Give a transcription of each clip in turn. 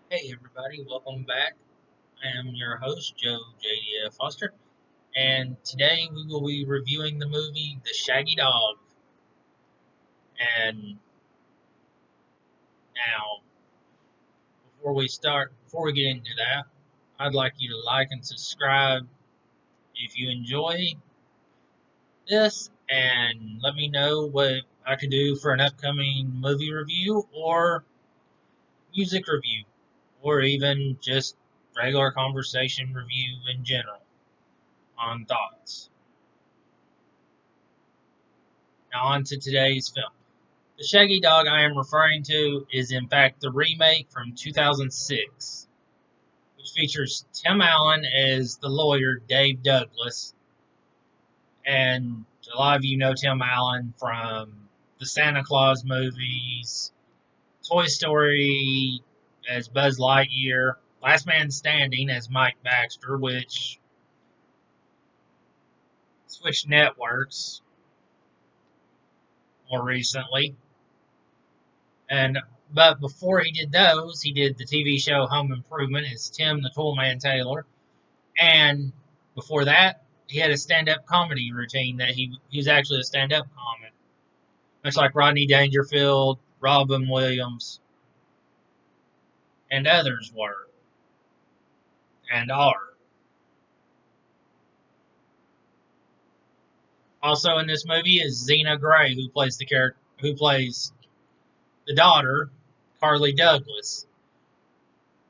Hey everybody, welcome back. I am your host, Joe JDF Foster, and today we will be reviewing the movie The Shaggy Dog. And now, before we get into that, I'd like you to like and subscribe if you enjoy this, and let me know what I could do for an upcoming movie review or music review, or even just regular conversation review in general on thoughts. Now, on to today's film. The Shaggy Dog I am referring to is in fact the remake from 2006, which features Tim Allen as the lawyer Dave Douglas, and a lot of you know Tim Allen from the Santa Claus movies, Toy Story as Buzz Lightyear, Last Man Standing as Mike Baxter, which switched networks more recently. And but before he did those, he did the TV show Home Improvement as Tim the Toolman Taylor, and before that, he had a stand-up comedy routine that he was actually a stand-up comic, much like Rodney Dangerfield, Robin Williams, and others were and are. Also in this movie is Xena Gray, who plays the daughter, Carly Douglas.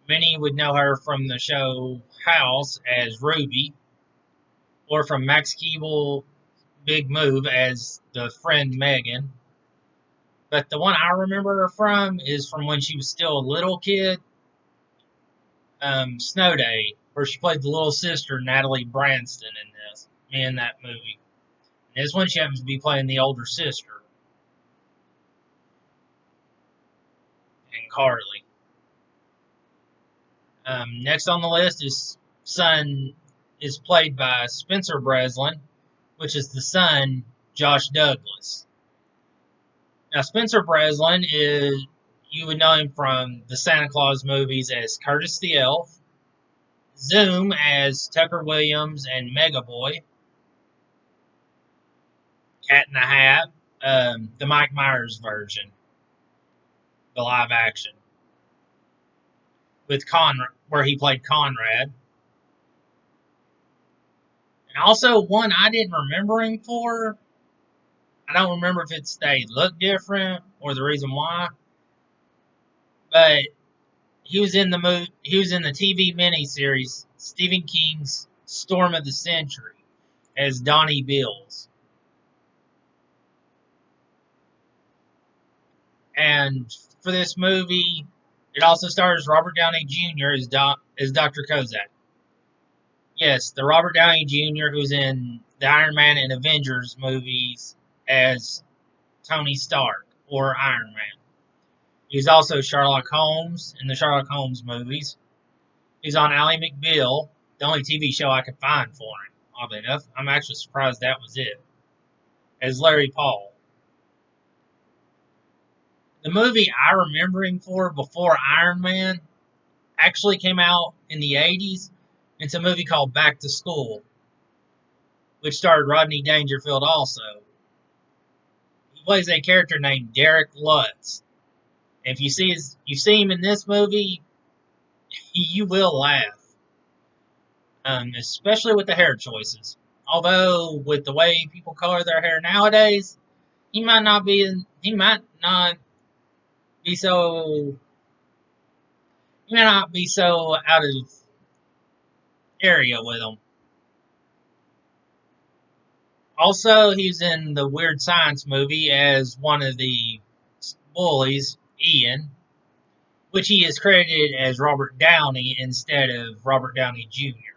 Many would know her from the show House as Ruby, or from Max Keeble Big Move as the friend Megan. But the one I remember her from is from when she was still a little kid, Snow Day, where she played the little sister Natalie Branston in that movie. And this one she happens to be playing the older sister, and Carly. Next on the list is son is played by Spencer Breslin, which is the son Josh Douglas. Now, Spencer Breslin is, you would know him from the Santa Claus movies as Curtis the Elf, Zoom as Tucker Williams and Mega Boy, Cat in the Hat, the Mike Myers version, the live action, with Conrad, where he played Conrad. And also one I didn't remember him for. I don't remember if it's they look different or the reason why, but he was in the TV miniseries Stephen King's Storm of the Century as Donnie Bills. And for this movie, it also stars Robert Downey Jr. as Dr. Kozak. Yes, the Robert Downey Jr. who's in the Iron Man and Avengers movies as Tony Stark or Iron Man. He's also Sherlock Holmes in the Sherlock Holmes movies. He's on Ally McBeal, the only TV show I could find for him. Oddly enough, I'm actually surprised that was it. As Larry Paul. The movie I remember him for before Iron Man actually came out in the 80s. It's a movie called Back to School, which starred Rodney Dangerfield also. He plays a character named Derek Lutz. If you see him in this movie, you will laugh, especially with the hair choices. Although with the way people color their hair nowadays, he might not be so he might not be so out of area with them. Also, he's in the Weird Science movie as one of the bullies, Ian, which he is credited as Robert Downey instead of Robert Downey Jr.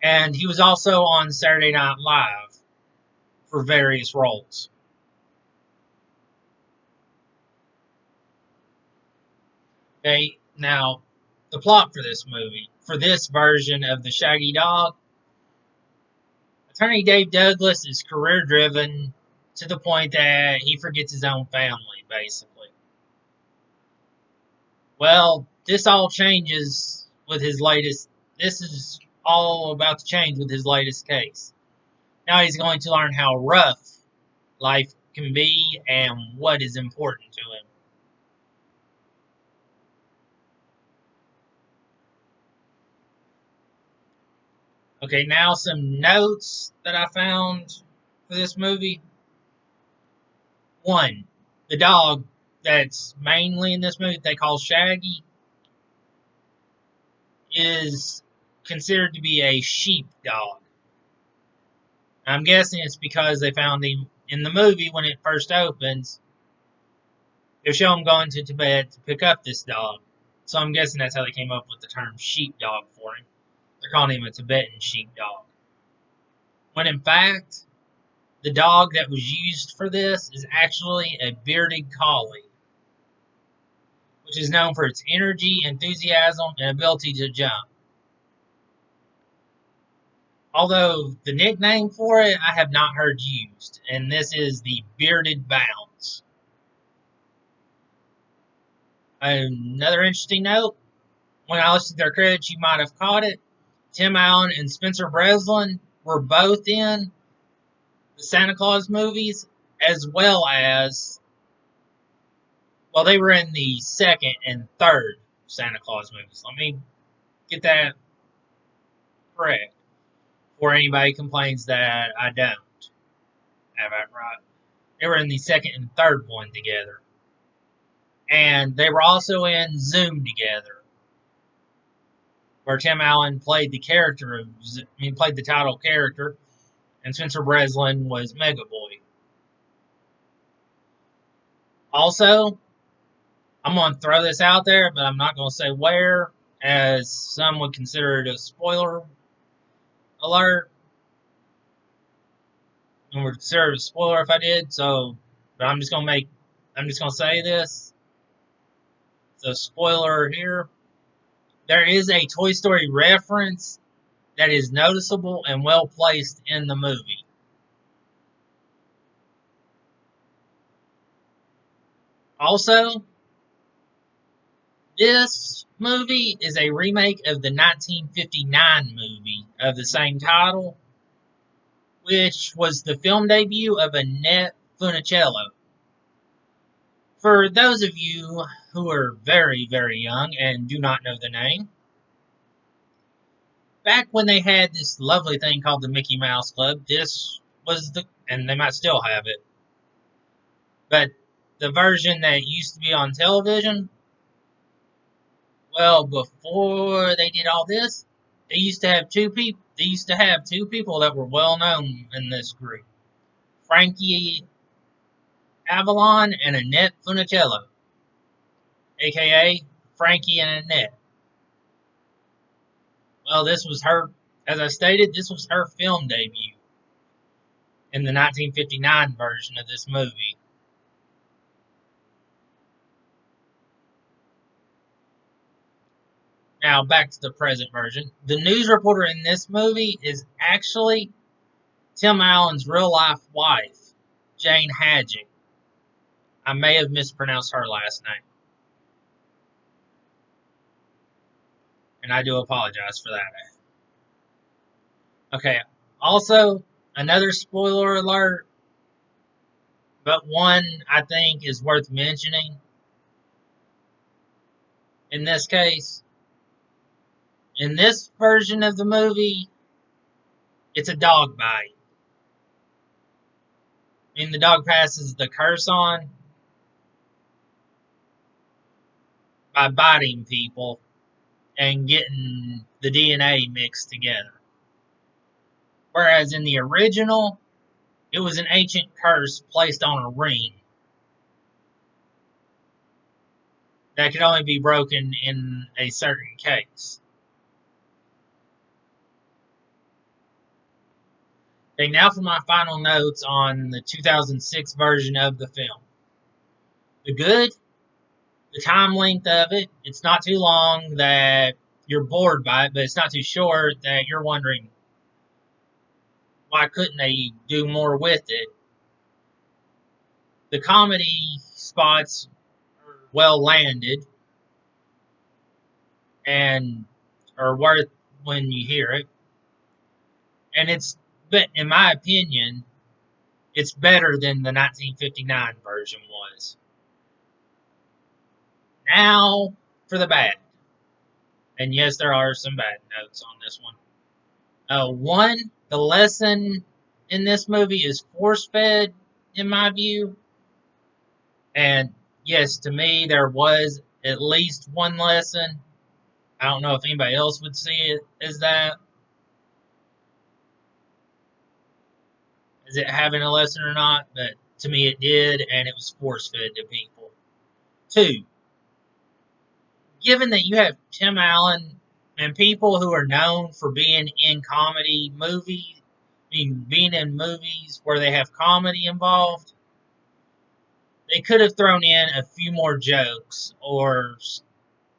And he was also on Saturday Night Live for various roles. Okay, now the plot for this movie, for this version of the Shaggy Dog, Attorney Dave Douglas is career driven to the point that he forgets his own family, basically. Well, this all changes with his latest. This is all about to change with his latest case. Now he's going to learn how rough life can be and what is important to him. Okay, now some notes that I found for this movie. One, the dog that's mainly in this movie they call Shaggy is considered to be a sheep dog. I'm guessing it's because they found him in the movie when it first opens. They show him going to Tibet to pick up this dog. So I'm guessing that's how they came up with the term sheepdog for him. They're calling him a Tibetan sheepdog. When in fact, the dog that was used for this is actually a bearded collie, which is known for its energy, enthusiasm, and ability to jump. Although the nickname for it I have not heard used, and this is the Bearded Bounce. Another interesting note, when I listened to their credits, you might have caught it. Tim Allen and Spencer Breslin were both in the Santa Claus movies, as well as, well, they were in the second and third Santa Claus movies. Let me get that correct before anybody complains that I don't have that right. They were in the second and third one together. And they were also in Zoom together, where Tim Allen played the character of, played the title character, and Spencer Breslin was Mega Boy. Also, I'm going to throw this out there, but I'm not going to say where, as some would consider it a spoiler alert. And would consider it a spoiler if I did. So, but I'm just going to say this. So, spoiler here. There is a Toy Story reference that is noticeable and well placed in the movie. Also, this movie is a remake of the 1959 movie of the same title, which was the film debut of Annette Funicello. For those of you who are very, very young and do not know the name, back when they had this lovely thing called the Mickey Mouse Club, this was and they might still have it, but the version that used to be on television, well, before they did all this, they used to have two people. They used to have two people that were well known in this group: Frankie Avalon and Annette Funicello, aka Frankie and Annette. Well, this was her, as I stated, this was her film debut in the 1959 version of this movie. Now, back to the present version. The news reporter in this movie is actually Tim Allen's real life wife, Jane Hadjick. I may have mispronounced her last name, and I do apologize for that. Okay, also, another spoiler alert, but one I think is worth mentioning in this case. In this version of the movie, it's a dog bite. The dog passes the curse on by biting people and getting the DNA mixed together. Whereas in the original, it was an ancient curse placed on a ring that could only be broken in a certain case. Okay, now for my final notes on the 2006 version of the film. The good, the time length of it, it's not too long that you're bored by it, but it's not too short that you're wondering, why couldn't they do more with it? The comedy spots are well landed. and or worth when you hear it. And but in my opinion, it's better than the 1959 version was. Now for the bad. And yes, there are some bad notes on this one. One, the lesson in this movie is force fed, in my view. And yes, to me, there was at least one lesson. I don't know if anybody else would see it as that. Is it having a lesson or not? But to me, it did, and it was force fed to people. Two, given that you have Tim Allen and people who are known for being in comedy movies, I mean, being in movies where they have comedy involved, they could have thrown in a few more jokes or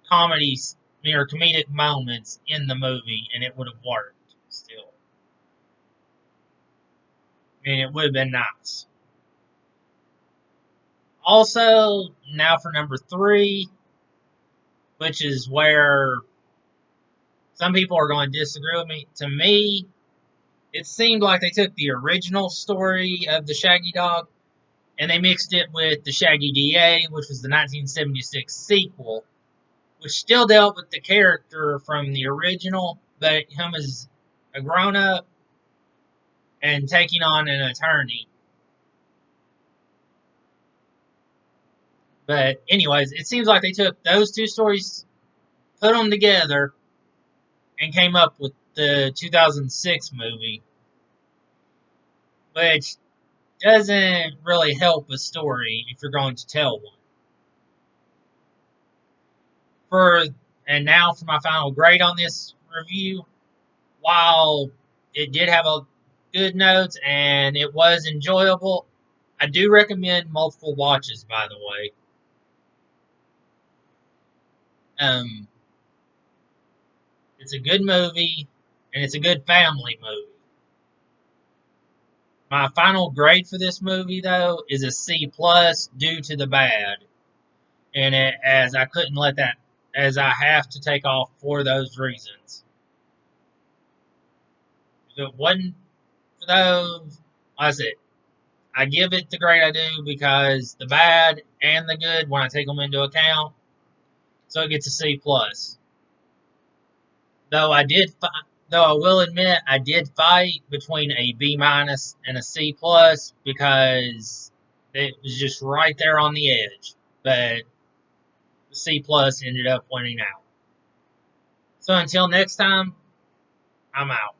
comedies or comedic moments in the movie, and it would have worked still. I mean, it would have been nice. Also, now for number three, which is where some people are going to disagree with me. To me, it seemed like they took the original story of the Shaggy Dog and they mixed it with the Shaggy DA, which was the 1976 sequel, which still dealt with the character from the original, but him as a grown up and taking on an attorney. But anyways, it seems like they took those two stories, put them together, and came up with the 2006 movie, which doesn't really help a story if you're going to tell one. For and now for my final grade on this review, while it did have a good notes and it was enjoyable, I do recommend multiple watches. By the way, um, it's a good movie and it's a good family movie. My final grade for this movie, though, is a C plus due to the bad, and as I couldn't let that, as I have to take off for those reasons. If it wasn't for those, I said I give it the grade I do because the bad and the good, when I take them into account, so it gets a C plus. Though though I will admit I did fight between a B minus and a C plus because it was just right there on the edge. But the C plus ended up winning out. So until next time, I'm out.